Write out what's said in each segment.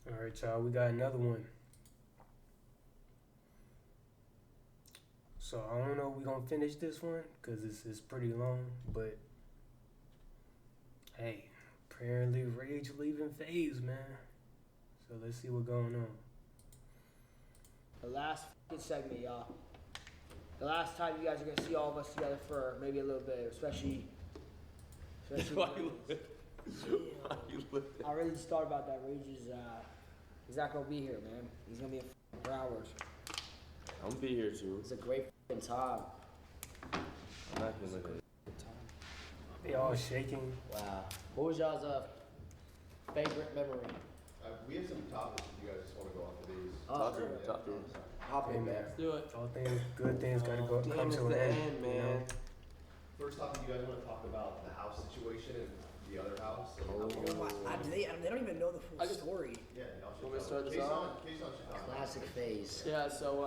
All right, y'all. We got another one. So I don't know if we gonna finish this one because it's pretty long, but hey, apparently Rage leaving FaZe, man. So let's see what's going on. The last fucking segment, y'all. The last time you guys are gonna see all of us together for maybe a little bit, especially. Why you I really just thought about that. Rage is he's not gonna be here, man. He's gonna be in for hours. I'm gonna be here too. It's a great fucking time. I'm not gonna look at it. They all shaking. Wow. What was y'all's favorite memory? We have some topics if you guys just want to go off of these. Talk to him. Hop in, man. Let's do it. All things, good things gotta go Damn, come it's to an the end, end, you know? man. First topic, you guys want to talk about the house situation and the other house? And how we They don't even know the full story. Yeah, y'all should Want me to tell start them. this off? Kason should talk. Classic phase. Yeah, so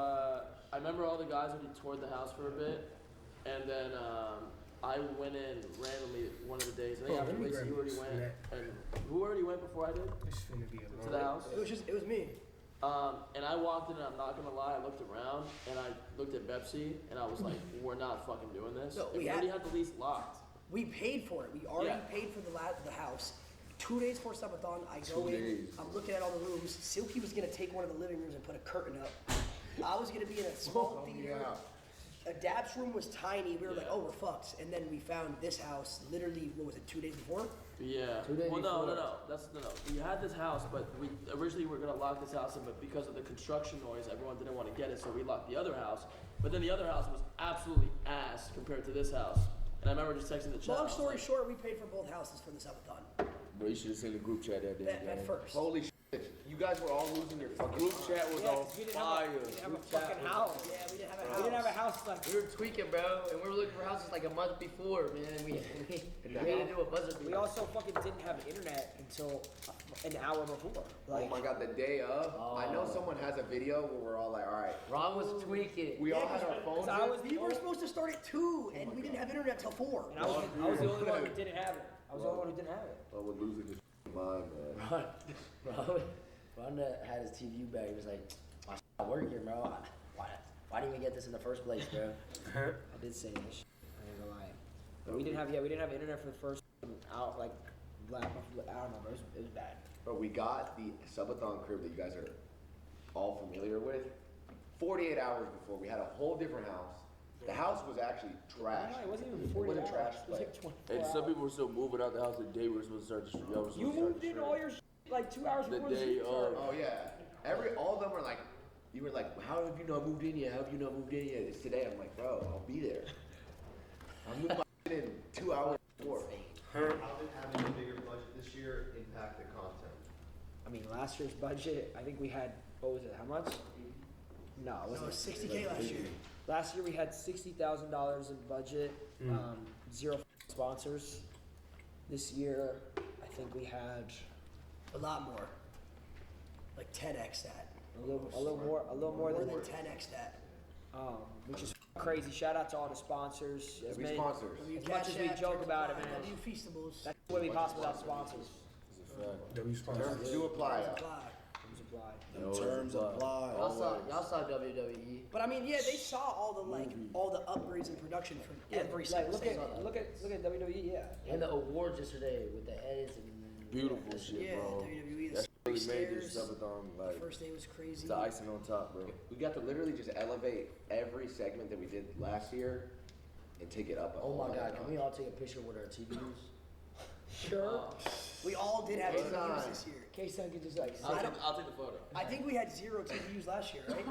I remember all the guys when he toured the house for a bit, and then I went in randomly one of the days. I think after Lacey, you already went, and who already went before I did It's finna be a to the house? It was me. And I walked in, and I'm not gonna lie, I looked around, and I looked at Pepsi, and I was like, we're not fucking doing this. No, we already had the lease locked. We paid for it. We already paid for the house. 2 days before Subathon, I go in. I'm looking at all the rooms. Silky was gonna take one of the living rooms and put a curtain up. I was gonna be in a small theater. Adap's room was tiny. We were like, oh, we're fucked. And then we found this house. Literally, what was it? 2 days before. Yeah. 2 days well, no. before. No. We had this house, but we originally were gonna lock this house in, but because of the construction noise, everyone didn't want to get it, so we locked the other house. But then the other house was absolutely ass compared to this house. And I remember just texting the chat. Long story short, we paid for both houses for the Subathon. Bro, you should have seen the group chat that day. At first. Holy shit. You guys were all losing your fucking group chat was on fire. We didn't have a fucking house. Yeah, we didn't have a house. We didn't have a house. Like we were tweaking, bro, and we were looking for houses like a month before, man. We had to do a buzzer beat. We also fucking didn't have internet until an hour before. Oh my god, the day of. I know someone has a video where we're all like, alright. Ron was tweaking. We all had our phones. We were supposed to start at 2, and we didn't have internet till 4. And I was the only one who didn't have it. I was the only one who didn't have it. I would lose his mind, man. Ron had his TV bag. He was like, my shit not working, bro. Why didn't we get this in the first place, bro? I did say that shit. I ain't gonna lie. But we didn't have internet for the first hour, like, I don't know, bro. It was bad. But we got the subathon crib that you guys are all familiar with 48 hours before. We had a whole different house. The house was actually trash. No, it wasn't even 40 It wasn't hours. trash, It was but like 24 and some hours. people were still moving out the house the day we were supposed to start the stream. You moved in all your shit like 2 hours The before day shoot of. started. Oh yeah. All of them were like, you were like, how have you not moved in yet? How have you not moved in yet? It's today. I'm like, bro, I'll be there. I'll move my shit in 2 hours before. How did having a bigger budget this year impact the content? I mean, last year's budget, I think we had, what was it, how much? No, it It wasn't. was 60K last year. Last year we had $60,000 in budget, 0 sponsors. This year, I think we had A lot more. Like 10x that. a little more than that. 10x that. Which is crazy. Shout out to all the sponsors. Every sponsors. As much as we joke about it, man. W Feastables. That wouldn't be possible without sponsors. W sponsors. Terms do apply. Terms apply. Terms apply. Y'all saw WWE. But I mean, yeah, they saw all the upgrades in production from every single Look season. at WWE, yeah. And the awards yesterday with the heads and Beautiful shit, Yeah, bro. WWE, the That really made this stairs. subathon The like first day was crazy. the icing on top, bro. We got to literally just elevate every segment that we did last year and take it up. oh my god, can we all take a picture with our TVs? Sure. We all did have Hey, TVs Zon. this year. K-Sun could just like, I'll take the photo. I think we had 0 TVs last year, right?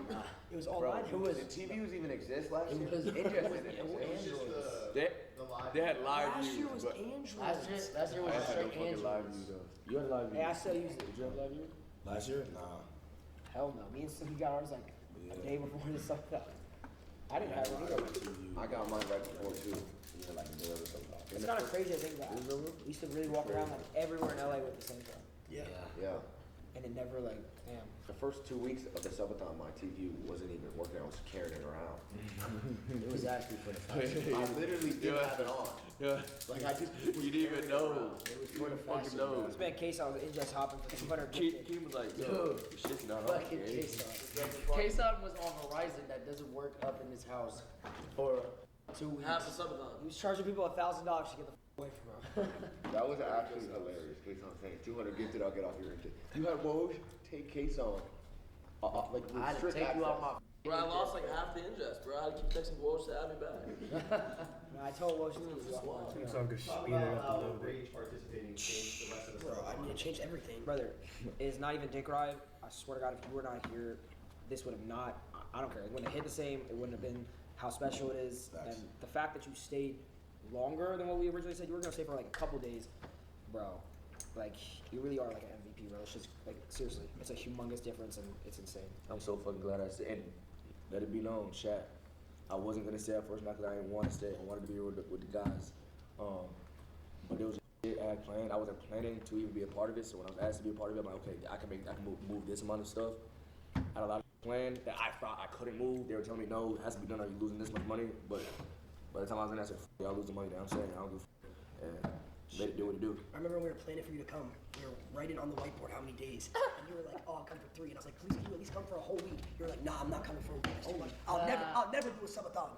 It was all Bro, mine. did TVs even exist last It year? was It just didn't It's exist. just They, the live. they had live Last views, year was but Androids. last year I was had no straight fucking live Androids. view though. You had live view. hey, I still use it. Did you have live view? Last year? Nah. Hell no. Me and Slinky got ours like a day before this stuff out. I didn't have it either. I got mine right before too. You know, like a day or something. It's kind of crazy to think about. We used to really walk around like everywhere in LA with the same phone. Yeah. Yeah. and it never like, damn. The first 2 weeks of the subathon, my TV wasn't even working. I was carrying it around. It was actually for the fast. I literally didn't have it on. Yeah. Like I just You didn't even know. It was You for the didn't fucking fast. know. This man case on was in just hopping for 200. Keem was like, yo, shit's not on. Fucking Okay. K-Son was on Horizon that doesn't work up in his house for 2 weeks. Half the subathon. He was charging people $1,000 to get the away from him. that was actually hilarious. Case on saying 200 gifted, I'll get off your engine. You had Woj take case on. Like I had to strict take you access. out my. Bro, I lost like half the ingest, bro. I had to keep texting Woj to add me back. No, I told Woj to leave you off. Seems like a Talk speed it about up a how little bit. Rage participating changed the rest of the Bro, stuff. I need to change everything. Brother, it's not even dick ride. I swear to God, if you were not here, this would have not. I don't care. It wouldn't have hit the same. It wouldn't have been how special it is. Facts. And the fact that you stayed longer than what we originally said you were gonna stay for like a couple days, bro. Like you really are like an MVP, bro. It's just like seriously, it's a humongous difference and it's insane. I'm so fucking glad I stayed. And let it be known, Shaq, I wasn't gonna stay at first, not because I didn't want to stay. I wanted to be here with the guys. But there was shit I had planned. I wasn't planning to even be a part of it. So when I was asked to be a part of it, I'm like, okay, I can move this amount of stuff. I had a lot of planned that I thought I couldn't move. They were telling me no, it has to be done or you're losing this much money. But by the time I was in there, I said, y'all lose the money that I'm saying. I don't give a and let it do what it do. I remember when we were planning for you to come, we were writing on the whiteboard how many days, and you were like, "Oh, I'll come for 3," and I was like, "Please, can you at least come for a whole week?" You were like, "Nah, I'm not coming for a week. It's too much. I'll never do a subathon.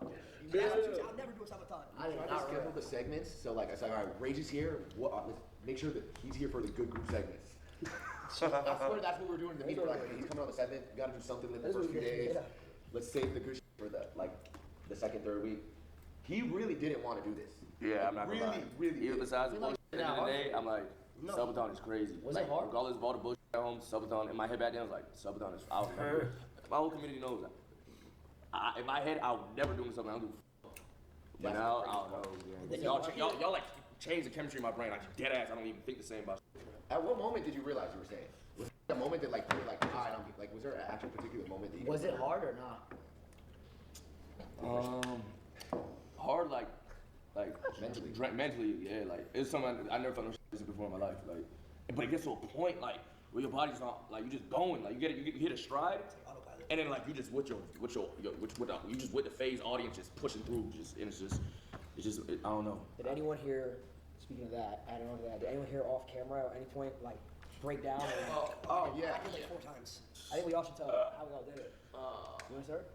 That's what you said, I'll never do a subathon." I tried to schedule the segments, so like I said, all right, Rage is here. Let's make sure that he's here for the good group segments. I swear that's what we're doing in the meeting. We're like, he's coming on the 7th. We gotta do something in the first few days. Let's save the good shit for the second, third week. He really didn't want to do this. Yeah, I'm not gonna lie. Really Even did. besides the bullshit at the end of the day, I'm like, No. subathon is crazy. Was like, it hard? Regardless of all the bullshit at home, subathon, in my head back then, I was like, subathon is, I was never, my whole community knows that. In my head, I would never do something, I don't do but now, I don't know, man. Y'all like change the chemistry in my brain, like dead ass, I don't even think the same about shit. At what moment did you realize you were staying? Was it the moment that like you were like, all right, like was there an actual particular moment that you Was guys it were- hard or not? Hard, like Mentally. mentally, yeah, like, it's something I never felt no shit before in my life, like, but it gets to a point, like, where your body's not, like, you just going, like, you hit a stride, Autopilot. and then, like, you just with the FaZe audience just pushing through, and it's just, I don't know. Did anyone here? Speaking of that, adding on to that, did anyone here off camera at any point like break down? Or, Oh yeah. I did like 4 times. I think we all should tell how we all did it. You want to start?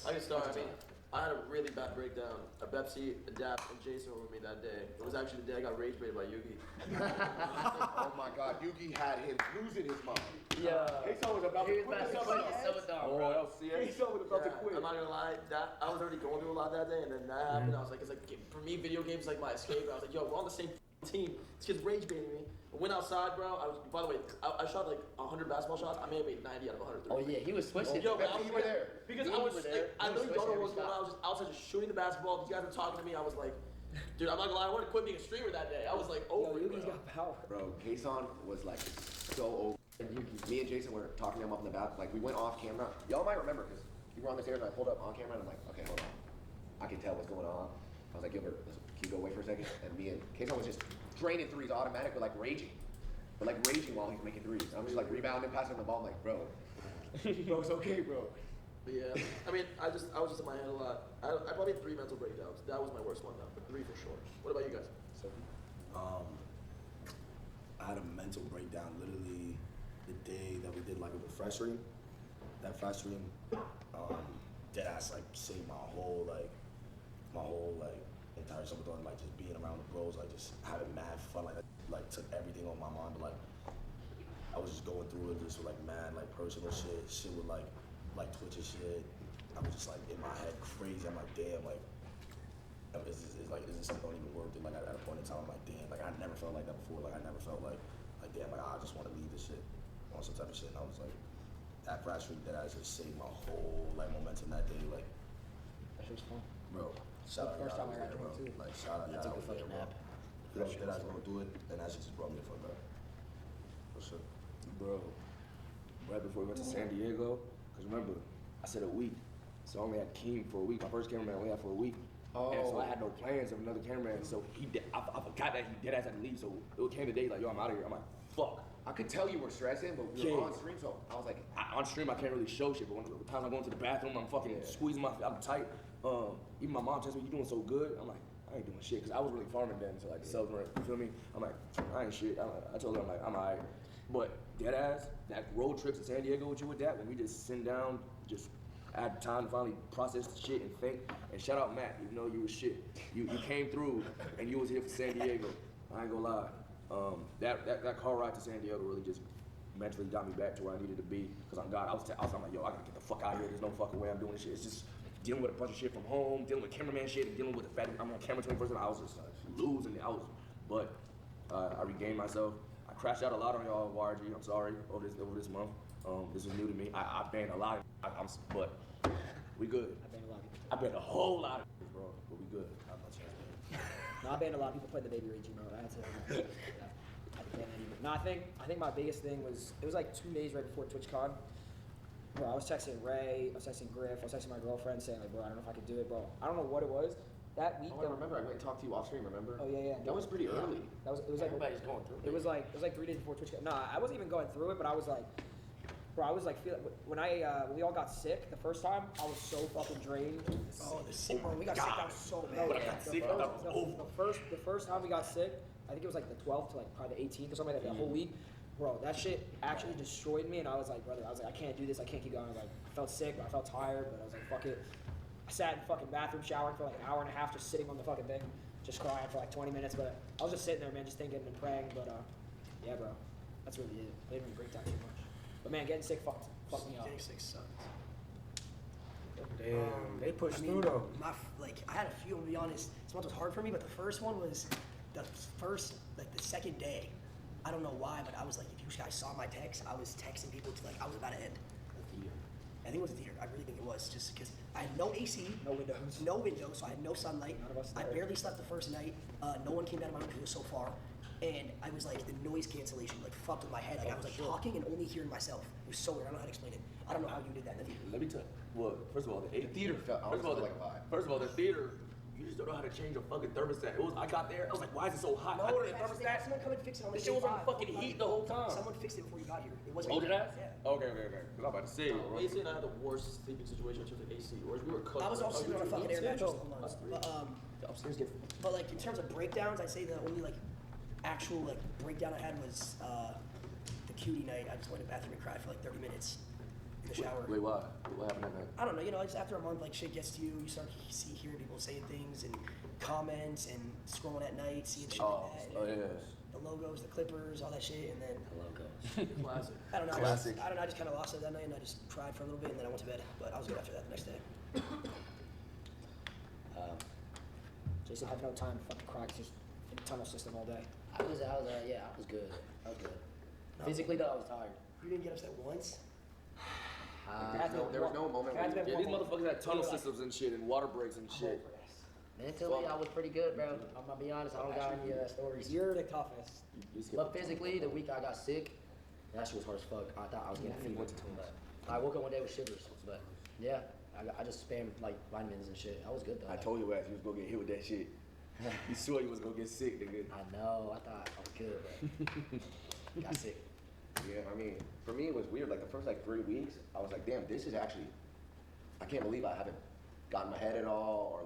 I can start. I mean, I had a really bad breakdown. Bepsi, Adapt, and Jason were with me that day. It was actually the day I got rage baited by Yugi. Oh my God, Yugi had him losing his mind. Yeah. Queso was about to quit the subathon. Oh, Queso was about to Yeah, quit. I'm not gonna lie, that I was already going through a lot that day, and then that happened. I was like, it's like for me, video games like my escape. I was like, yo, we're on the same team. This kid's rage baiting me. I went outside, bro. By the way, I shot like 100 basketball shots. I may have made 90 out of 130. Oh yeah, he was switching. Yo, but Bepsi, you were there. Because Me I was were there. like, I We really were don't know what was switching going on. I was just outside just shooting the basketball. These guys were talking to me. I was like, dude, I'm not gonna lie, I wanted to quit being a streamer that day. I was like, Yo, over it, Yugi's bro. got power. Bro, Kason was like so over. Me and Jason were talking to him up in the back. Like we went off camera. Y'all might remember because you were on the stairs and I pulled up on camera and I'm like, okay, hold on. I can tell what's going on. I was like, Gilbert, can you go away for a second? And me and Kason was just draining threes automatic, but like raging. But like raging while he's making threes. I'm just like rebounding, passing the ball. I'm like, bro, it's okay, bro. But yeah, I mean, I was just in my head a lot. I probably had 3 mental breakdowns. That was my worst one though, but 3 for sure. What about you guys? I had a mental breakdown literally the day that we did like a refresh stream. That flash stream, dead ass like saved my whole entire summer, like just being around the bros, like just having mad fun, like took everything on my mind, but like I was just going through it just with like mad like personal shit with like Twitch and shit. I was just like in my head crazy. I'm like, damn, like is this something don't even worth it? Like at a point in time, I'm like, damn, like I never felt like that before. Like I never felt like damn, like I just want to leave this shit on some type of shit. And I was like, that flash streak that I just saved my whole like momentum that day. Like, That shit was fun. bro, shout out First y'all time I was got there, bro. drunk, too. Like shout out I took y'all a was there, fucking bro. nap. You know that I was gonna do it, and that shit just brought me the fuck back. For sure. Bro, right before we went to San Diego, because remember, I said a week, so I only had Keem for a week. My first cameraman I only had for a week. And so I had no plans of another cameraman, so I forgot that he dead ass had to leave, so it came the day like, yo, I'm out of here. I'm like, fuck. I could tell you were stressing, but we were on stream, so I was like, On stream, I can't really show shit, but when the times I'm going to the bathroom, I'm fucking squeezing I'm tight. Even my mom tells me, you doing so good. I'm like, I ain't doing shit, because I was really farming then, so like, selling rent, you feel me? I'm like, I ain't shit. I told her, I'm like, I'm alright. But dead ass, that road trip to San Diego with you with that, when we just sit down, just had time to finally process the shit and think. And shout out Matt, even though you was shit. You came through and you was here for San Diego. I ain't gonna lie. That car ride to San Diego really just mentally got me back to where I needed to be. Cause I'm God, I was like, yo, I gotta get the fuck out of here. There's no fucking way I'm doing this shit. It's just dealing with a bunch of shit from home, dealing with cameraman shit, and dealing with the fact that I'm on camera 24/7. I was just losing it. But I regained myself. I crashed out a lot on y'all, YRG. I'm sorry over this month. This was new to me. I banned a lot. But we good. I banned a lot of people. I banned a whole lot of people, bro. But we good. Not much chance, No, I banned a lot of people playing the baby rage mode. I had to ban that even. No, I think my biggest thing was, it was like 2 days right before TwitchCon. Bro, I was texting Ray, I was texting Griff, I was texting my girlfriend saying like, bro, I don't know if I could do it, bro. I don't know what it was. That week. oh, I remember. I went and talked to you off stream. Remember? Oh yeah. That was pretty early. It was like everybody's going through it was like 3 days before TwitchCon. No, I wasn't even going through it, but I was like, bro, I was like feeling when we all got sick the first time. I was so fucking drained. Oh, the sick one. We got sick. That was so bad. When I got sick, I thought it was over. The first time we got sick, I think it was like the 12th to like probably the 18th or something like that. The whole week, bro, that shit actually destroyed me. And I was like, brother, I can't do this. I can't keep going. I felt sick. I felt tired, but I was like, fuck it. I sat in the fucking bathroom showering for like an hour and a half, just sitting on the fucking thing, just crying for like 20 minutes. But I was just sitting there, man, just thinking and praying. But yeah, bro, that's really it. They didn't break down too much. But man, getting sick fucked me up. Getting sick sucks. Damn, they pushed through though. I had a few, to be honest. This one was hard for me, but the first one was the second day. I don't know why, but I was like, if you guys saw my text, I was texting people to I was about to end. I think it was a theater. I really think it was, just because I had no AC, no windows, so I had no sunlight. None of us I did. barely slept the first night. No one came down to my room because it was so far, and I was like, the noise cancellation fucked with my head. I was talking and only hearing myself. It was so weird. I don't know how to explain it. I don't know how you did that in the theater. Let me tell you. Well, first of all, The theater felt like a vibe. First of all, the theater, you just don't know how to change a fucking thermostat. I got there, I was like, why is it so hot? I did a thermostat. Someone come and fix it on The the shit was on day fucking five. heat the whole time. Someone fixed it before you got here. It wasn't. Oh, did I? Yeah. Okay. Because I'm about to say, bro. AC and I had the worst sleeping situation in terms of AC. Whereas we were cooked. I was all sitting on a fucking air mattress. Us three. The upstairs get. But in terms of breakdowns, I'd say the only actual breakdown I had was the cutie night. I just went to the bathroom and cried for 30 minutes in the shower. Wait, why? What happened that night? I don't know, just after a month, shit gets to you. You start hearing people saying things and comments and scrolling at night, seeing shit like that. Oh, and yeah. The logos, the Clippers, all that shit, and then Classic. I don't know. Classic. I don't know. I just kind of lost it that night, and I just cried for a little bit, and then I went to bed. But I was good after that the next day. Jason had no time to fucking cry 'cause he's in the tunnel system all day. I was good. I was good. Physically though, I was tired. You didn't get upset once. There was no moment where Yeah, these motherfuckers had tunnel systems and shit and water breaks and shit. Mentally, I was pretty good, bro. I'm gonna be honest. I don't got any stories. You're the toughest. But physically, the week I got sick, that shit was hard as fuck. I thought I was getting fever. But I woke up one day with shivers. But yeah, I just spammed vitamins and shit. I was good though. I told you ass you was gonna get hit with that shit. You swore you was gonna get sick, nigga. I know. I thought I was good, but got sick. Yeah, I mean, for me it was weird. The first 3 weeks, I was like, damn, this is actually, I can't believe I haven't gotten my head at all or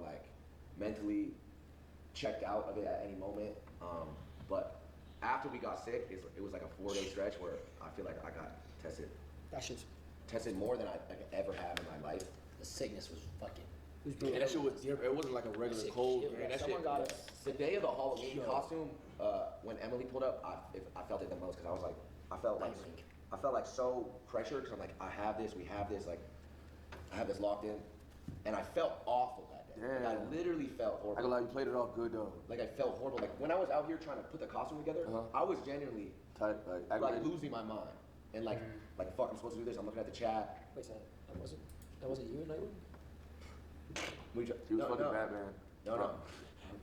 mentally checked out of it at any moment. But after we got sick, it was like a 4-day stretch where I feel like I got tested more than I ever have in my life. The sickness was fucking. Yeah, that shit was different. It wasn't like a regular cold. Man, that Someone shit. got it. The day of the Halloween costume, when Emily pulled up, I felt it the most because I was like, I felt like so pressured because I'm like, I have this, we have this, I have this locked in, and I felt awful that day. I literally felt I horrible. can lie, you played it off good though. I felt horrible. When I was out here trying to put the costume together, I was genuinely Tight, aggravated. losing my mind and fuck, I'm supposed to do this. I'm looking at the chat. Wait, so that wasn't you, Nightwing? He was fucking Batman. No.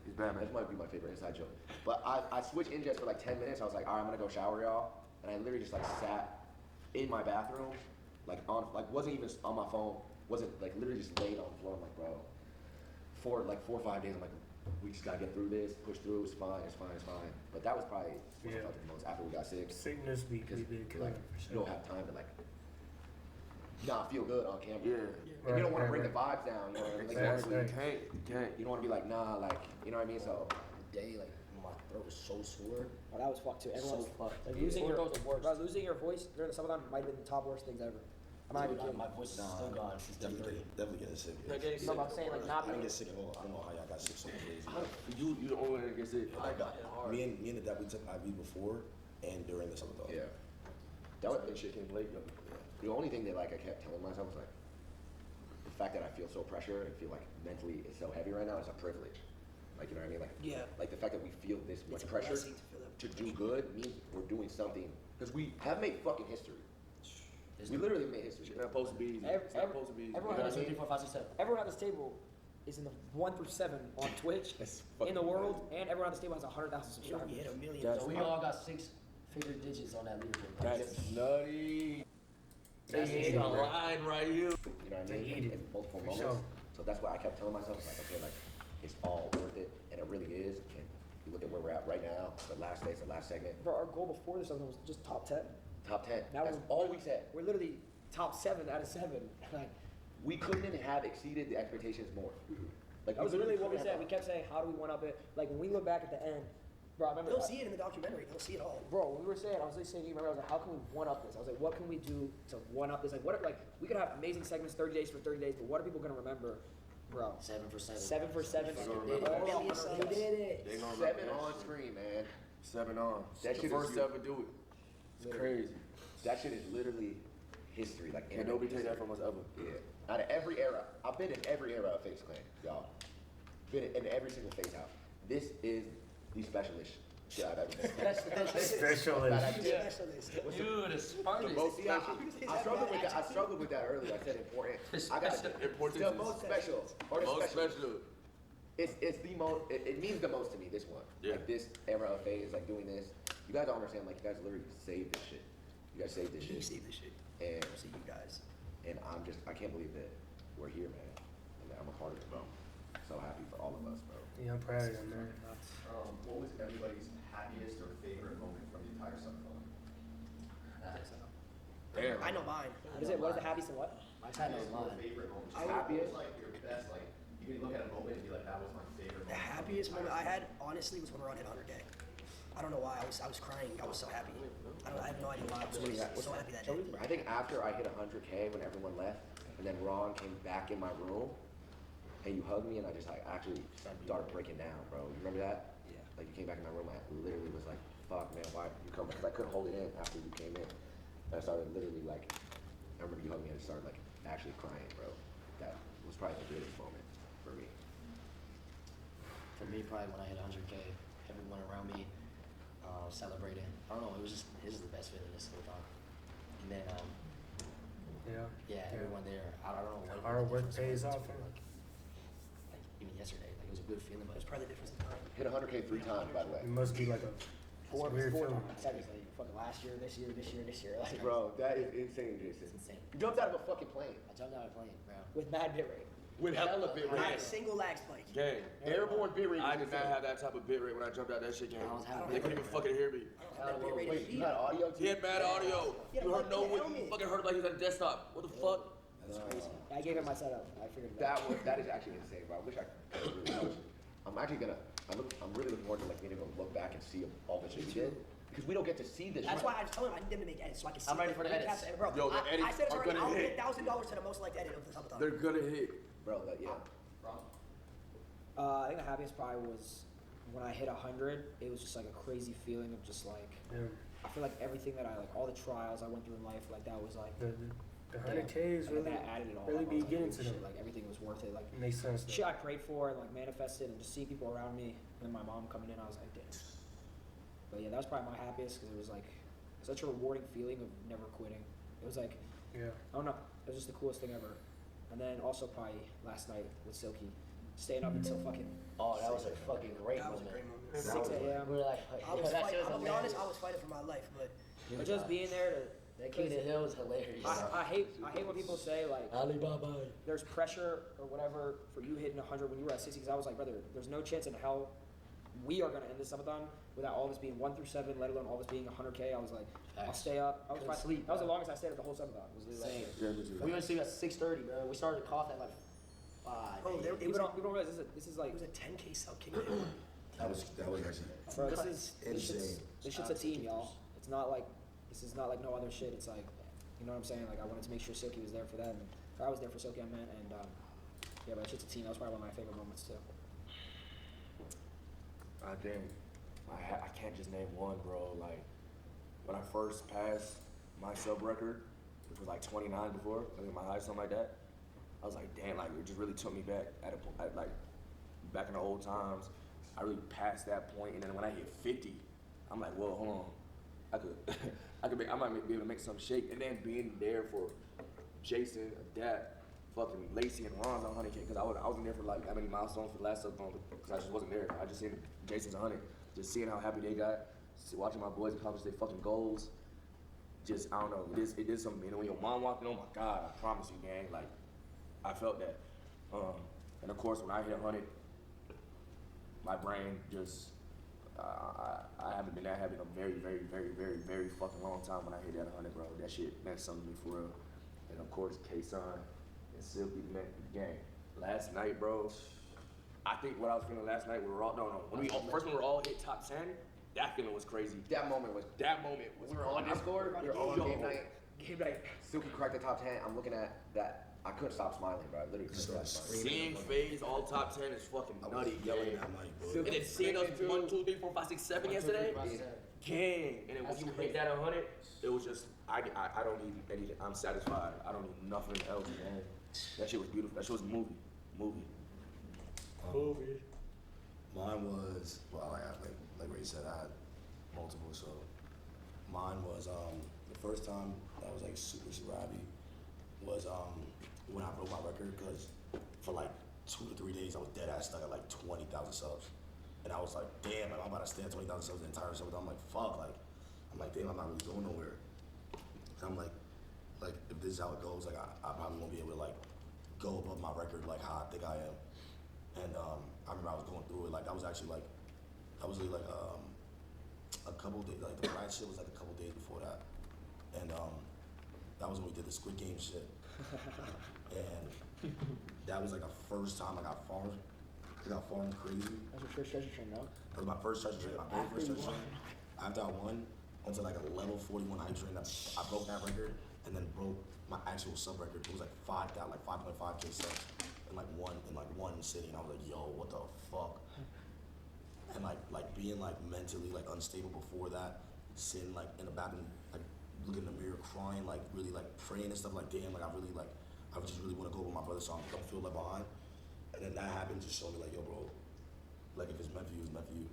He's Batman. That might be my favorite inside joke. But I switched in just for 10 minutes. I was like, all right, I'm gonna go shower, y'all. And I literally just sat in my bathroom, wasn't even on my phone, wasn't literally just laid on the floor. I'm like, bro, for 4 or 5 days, I'm like, we just gotta get through this, push through, it's fine. But that was probably what I felt the most after we got sick. Sickness be Because big like, you don't have time to like not feel good on camera. Yeah. And you don't want to Right, bring the vibes down, you know what I mean? Exactly. Right. You can't. You don't want to be like, nah, like, you know what I mean? So, The day, like, my throat was so sore. Oh, that was fucked too. Everyone's So fucked. like Yeah. losing Sore your throat's the worst. bro, losing your voice during the summertime might have been the top worst things ever. I'm not even Dude, kidding. my voice is still gone since Definitely, 10:30. definitely getting sick. Like getting No, but I'm saying like not I didn't being. get sick at all. I don't know how y'all got sick so crazy. You the only one that gets it. I got it hard. Me and the dad, we took IV before and during the summer though. yeah. That was, That shit came late. Yo. the only thing that like I kept telling myself was like, the fact that I feel so pressure and feel like mentally it's so heavy right now is a privilege. Like, you know what I mean? Like, Yeah. like the fact that we feel this much It's a pressure blessing to feel that to do good means we're doing something. Because we have made fucking history. We literally made history. It's not supposed to be easy. Every- It's not supposed to be easy. everyone You know has what I 1, 2, 3, mean? 4, 5, 6, 7. Everyone at this table is in the 1 through 7 on Twitch That's in the fucking world, and everyone at this table has 100,000 You know, subscribers. we hit a million. That's So we all got 6-figure digits on that leaderboard. That's nutty. That's They a eat it, man. line right here. You know what I They mean? eat it, In multiple for moments. sure. So that's why I kept telling myself, like, okay, like, it's all worth it. And it really is. And you look at where we're at right now, the last day, it's the last segment. Bro, our goal before this was just top 10. Top 10. Now That's we're- all we said. We're literally top 7 out of 7. Like We couldn't have exceeded the expectations more. Like, that was literally what we couldn't said. have We kept saying, how do we one up it? Like when we look back at the end, bro, I remember. They'll see it in the documentary. They'll see it all. Bro, when we were saying, I was like saying, you remember, I was like, how can we one up this? I was like, what can we do to one up this? Like, what if, like, we could have amazing segments, 30 days for 30 days, but what are people gonna remember? Bro, 7 for 7. 7 for 7. They're gonna We did remember it. Million We subs. did it. They gonna Seven remember on that screen, man. shit. 7 on. That the shit first is to ever do it. It's crazy. That shit is literally history. Like, Can't internet nobody take that history. from us ever. Yeah. Out of every era, I've been in every era of FaZe Clan, y'all. Been in every single FaZe house. This is the specialist shit I've ever been. That's the Specialist. Yeah. specialist. Dude, it's The smartest. most See, I- special. I- I struggled with that. I struggled with that earlier. I said important. I got Important the is- most special or the Most special. special. It's the most. It means the most to me. This one. Yeah. Like this era of FaZe, like doing this. You guys don't understand. Like you guys literally saved this shit. You guys saved this You shit. see this shit. And See you guys. I can't believe that we're here, man. And that I'm a part of it, bro. So happy for all of us, bro. Yeah, I'm proud of you, man. What was everybody's happiest or favorite moment from the entire summer? Damn. I know mine. What is it? What is the happiest and what? My time is Or mine. favorite moment? I- Happiest? Like your best, like you can look at a moment and be like, that was my favorite The moment. happiest moment I had, honestly, was when Ron hit 100K. I don't know why. I was crying. I was so happy. I have no idea why. I was so happy that day. I think after I hit 100K, when everyone left, and then Ron came back in my room, and you hugged me, and I just like actually started breaking down, bro. You remember that? Yeah. Like you came back in my room, I literally was like, "Fuck, man, why you come?" Because I couldn't hold it in after you came in. And I started literally like, I remember you hugged me, and I started like actually crying, bro. That was probably the greatest moment for me. For me, probably when I hit 100K, everyone around me celebrating. I don't know, it was the best feeling this whole time. And then, yeah, everyone there. I don't know what. Hard the work difference pays was off, between, like even yesterday, like it was a good feeling, but That's probably the difference in time. Hit 100K 3 times, by the way. It must be like a Four weird feeling. times. Like fucking last year, this year, this year, this year. Like, Bro, that is insane, Jason. it's insane. You jumped out of a fucking plane. I jumped out of a plane, bro. with mad bit rate. With hella bit Not rate. a single lag spike. Gang. Airborne bit rate. I did not have that type of bit rate when I jumped out that shit, gang. I was having They couldn't even fucking hear me. I don't have that bit rate Wait, in you the had audio too? He had bad audio. Yeah, You heard like no the way. helmet. You fucking heard it like he was at a desktop. What the fuck? That's crazy. I gave him my setup. I figured it out. That is actually insane, bro. I wish I could really know. I'm actually gonna. I'm really looking forward to like being able to look back and see all the shit we did because we don't get to see this. That's shit. why I was telling him I need them to make edits so I can see. I'm ready for the recaps edits. and- Bro, Yo, the I edits said it's are already. gonna I'll hit. pay $1,000 to the most liked edit of the subathon. They're gonna hit. Bro, yeah. I think the happiest probably was when I hit 100. It was just like a crazy feeling of just like Yeah. I feel like everything that I like all the trials I went through in life like that was like The 100K is and then really that added it all really up. I be was like, getting holy to shit, them. like everything was worth it. Like Makes sense. shit I prayed for and like manifested and just seeing people around me and then my mom coming in I was like damn. But yeah, that was probably my happiest because it was like such a rewarding feeling of never quitting. It was like Yeah. I don't know. It was just the coolest thing ever. And then also probably last night with Silky, staying up until fucking Oh, that was a fucking great That was a moment. great moment. 6 a.m. We were like, I was that fighting. shit I'm gonna be honest. I amazing. was fighting for my life, but But just being there to That King of the Hill is hilarious. I hate when people say like Alibaba. there's pressure or whatever for you hitting 100 when you were at 60. Because I was like, brother, there's no chance in hell we are gonna end this subathon without all of us being 1 through 7, let alone all of us being 100K. I was like, I'll stay up. I was Couldn't fine. sleep, That was the bro. longest I stayed at the whole subathon. Was literally Same. like, Yeah, We went to sleep at 6:30, bro. We started to cough at like 5. Bro, there, people don't realize this is like, it was a 10K sub King of the Hill. That was actually bro, this insane. shit's a team, y'all. It's not like this is not like no other shit. It's like, you know what I'm saying? Like I wanted to make sure Silky was there for that, and or I was there for Silky, I meant, and yeah, but it's just a team. That was probably one of my favorite moments too. I think I can't just name one, bro. Like when I first passed my sub record, which was like 29 before, I think my high, something like that. I was like, damn, like it just really took me back like back in the old times. I really passed that point, and then when I hit 50, I'm like, well, hold on, I might be able to make some shake. And then being there for Jason, Adapt, fucking Lacey, and Ron's on 100K, because I wasn't there for like that many milestones for the last subathon, because I just wasn't there. I just seen Jason's 100, just seeing how happy they got, watching my boys accomplish their fucking goals. Just, I don't know, it did something. And when your mom walked in, oh my God, I promise you, gang, like, I felt that. And of course, when I hit 100, my brain just, I haven't been that happy in a very, very, very, very, very fucking long time when I hit that 100, bro. That shit meant something to me for real. And of course, K-Son and Silky meant the game. Last night, bro, I think what I was feeling last night, when we were all hit top 10, that feeling was crazy. That moment was. We were on Discord. We were on game night. Game night. Silky cracked the top 10. I'm looking at that. I couldn't stop smiling, bro. I literally couldn't stop smiling. Seeing FaZe all top 10 is fucking I was nutty, yelling gang. that night, bro. And then seeing us 1, 2, 3, 4, 5, 6, 7 yesterday, gang. And then when you hit that 100, it was just, I don't need anything. I'm satisfied. I don't need nothing else, man. That shit was beautiful. That shit was a movie. Movie. Mine was, well, like Ray said, I had multiple. So mine was the first time I was like super happy was when I broke my record, because for like 2 to 3 days I was dead ass stuck at like 20,000 subs, and I was like, damn, I'm about to stay at 20,000 subs the entire summer. I'm like, fuck, I'm like, damn, I'm not really going nowhere. And I'm like if this is how it goes, like I probably won't be able to like go above my record like how I think I am. And I remember I was going through it, like that was really like a couple days, like the last shit was like a couple days before that. And that was when we did the Squid Game shit. And that was like the first time I got farmed. I got farmed crazy. That's your first treasure train, no? That was my first treasure train, my very first treasure train. After I won, went to like a level 41 hype train. I broke that record and then broke my actual sub record. It was like 5.5K subs in like one city. And I was like, yo, what the fuck? And like being like mentally like unstable before that, sitting like in the bathroom, like looking in the mirror, crying, like really like praying and stuff, like damn, like I just really want to go with my brother, so I don't feel left behind. And then that happened, just showed me like, yo, bro, like if it's meant for you, it's meant for you.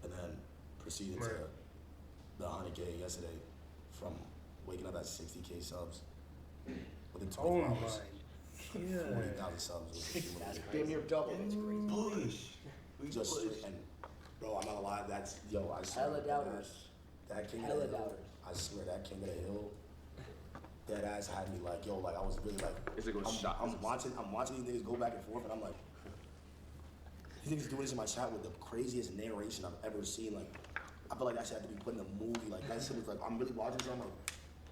And then proceeded to the 100K yesterday, from waking up at 60K subs within 24 hours. 40,000 subs. That's damn near double. That's crazy. Push. Just straight, and bro, I'm not gonna lie, that's, yo, I swear. Hella doubters. That king Hella of the hill, doubters. I swear that king of the hill, that ass had me like, yo, like I was really like, I'm watching these niggas go back and forth, and I'm like, these niggas doing this in my chat with the craziest narration I've ever seen. Like, I feel like that shit had to be put in a movie. Like that shit was like, I'm really watching this, I'm like,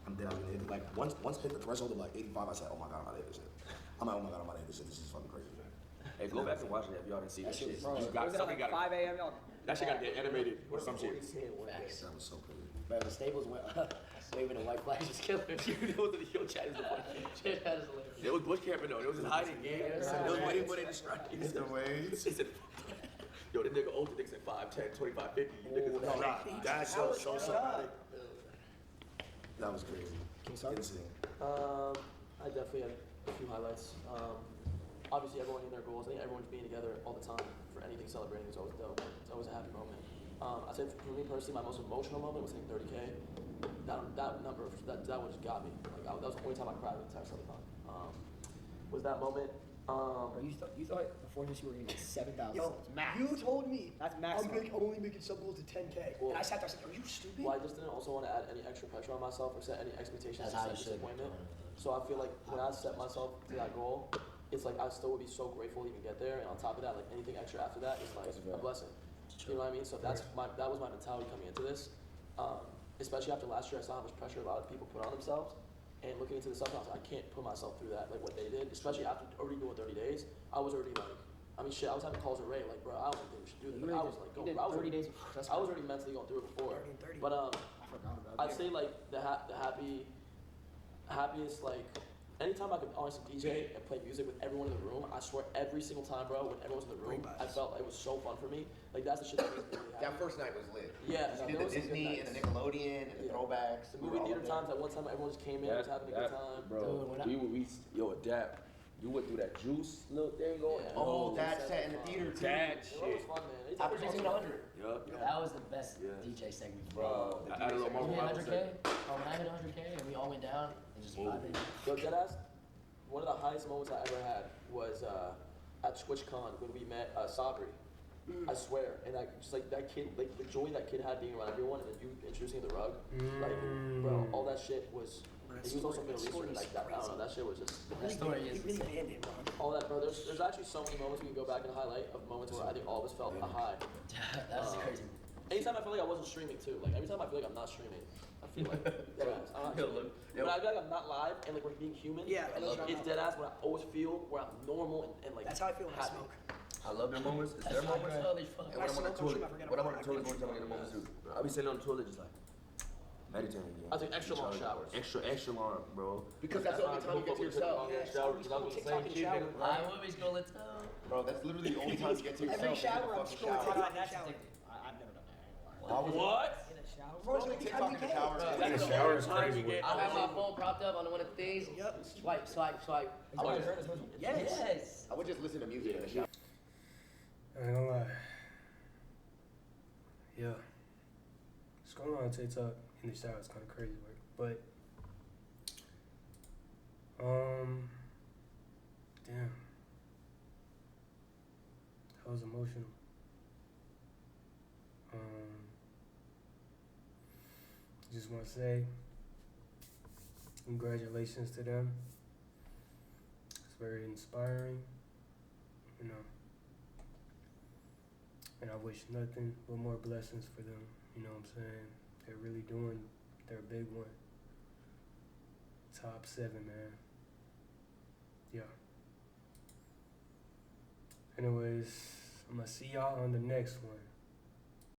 I'm dead, I'm gonna hit it. Like once I hit the threshold of like 85, I said, oh my God, I'm about to hit this shit. I'm like, oh my God, I'm about to hit this shit. This is fucking crazy. Hey, go back and watch it if y'all didn't see that shit. Bro, You was got it something like 5 a.m. y'all? that shit got to get animated or some shit. Facts. That was so crazy. Bro, the Staples went up, waving a white flag, just killing it. Yo, chat is the funny. That is hilarious. It was bush camping though. It was just hiding, yeah. It was waiting for they distract you. The waves. He said, yo, this nigga older nigga said 5, 10, 25, 50. Niggas No, like, that shit was so up. That was crazy. Can you start? Insane. I definitely had a few highlights. Obviously, everyone hitting their goals. I think everyone's being together all the time for anything celebrating is always dope. It's always a happy moment. I'd say for me personally, my most emotional moment was hitting 30K. That number, that one just got me. Like, that was the only time I cried the entire subathon. Was that moment Bro, you thought before this you were gonna get 7,000 Yo, subs. Max. you told me That's I'm, maximum. I'm only making sub goals to 10K. Well- and I sat there, I said, are you stupid? Well, I just didn't also want to add any extra pressure on myself or set any expectations That's to how you set should. disappointment. So I feel like when I set myself to that goal, it's like I still would be so grateful to even get there. And on top of that, like anything extra after that is like That's a fair. blessing. You know what I mean? So that was my mentality coming into this. Especially after last year, I saw how much pressure a lot of people put on themselves. And looking into the stuff, I was like, I can't put myself through that, like what they did. Especially after already doing 30 days, I was already like, I mean, shit, I was having calls with Ray, like, bro, I don't think we should do this. Like, I was like, you did 30 days before. That's I was already mentally going through it before. 30 and 30. But I forgot about I'd that. say like the happiest like anytime I could honestly DJ and play music with everyone in the room, I swear every single time, bro, when everyone was in the room, Great I vibes. felt like it was so fun for me. Like that's the shit that makes me really happy. That first night was lit. Yeah, You there did was the some good Disney and the nights. Nickelodeon and the Yeah. throwbacks. The We movie were all theater up times, that one time everyone just came in, was having a good time. Bro, Dude, when we yo, Adapt. You went through that juice little thing going. Yeah. Oh, Oh, that that's set in the fun. theater too. That It shit. was fun, man. Anytime After there's 1600. Yup. That was the best Yeah. DJ segment. Bro, I don't know. When we My hit mom 100K, oh, when I hit 100K and we all went down and just vibing. Yo, deadass, one of the highest moments I ever had was at SwitchCon when we met Sabri. I swear, and just like that kid, like the joy that kid had being around everyone, and then you introducing the rug, like bro, all that shit was. He was also Middle Eastern, like that. I don't know, that shit was just. That story He is really insane. banned him, bro. All that, bro. There's actually so many moments we can go back and highlight of moments where I think all of us felt a high. That's crazy. Anytime I feel like I wasn't streaming too, like every time I feel like I'm not streaming, I feel like deadass. I'm not Yo, streaming. yo. When I feel like I'm not live and like we're being human, Yeah, I love it's deadass when I always feel where I'm normal and like That's how I feel when I happy. smoke. I love their moments. It's That's their not moments. holy fuck. And when I'm on the I smoke, toilet, I forget when I'm on about the toilet, it. going to the moments too. I be sitting on the toilet just like meditating. I take extra long showers. Extra long, bro. Because that's the only time you get to yourself. Yeah, Shower, it's because I'm cool. the TikTok same and kid, shower. nigga. I always go, let's go. Bro, that's literally the only time you get to yourself. Every is in the shower, I'm fucking scrolling shower. TikTok in the That's shower. addictive. I've never done that. Why would you- What? In a shower? Bro, it's Scrolling every TikTok time in you the shower. can. That's In the the shower only is time crazy you get. I have my phone propped up on one of the things. Yep. Swipe, swipe, swipe. I would just, Yes. Yes. I would just listen to music in the shower. I ain't gonna lie. Yeah. Scrolling on TikTok in the shower is kind of crazy work, but damn, that was emotional. Just want to say congratulations to them. It's very inspiring, you know. And I wish nothing but more blessings for them. You know what I'm saying? They're really doing their big one. Top 7, man. Yeah. Anyways, I'm gonna see y'all on the next one.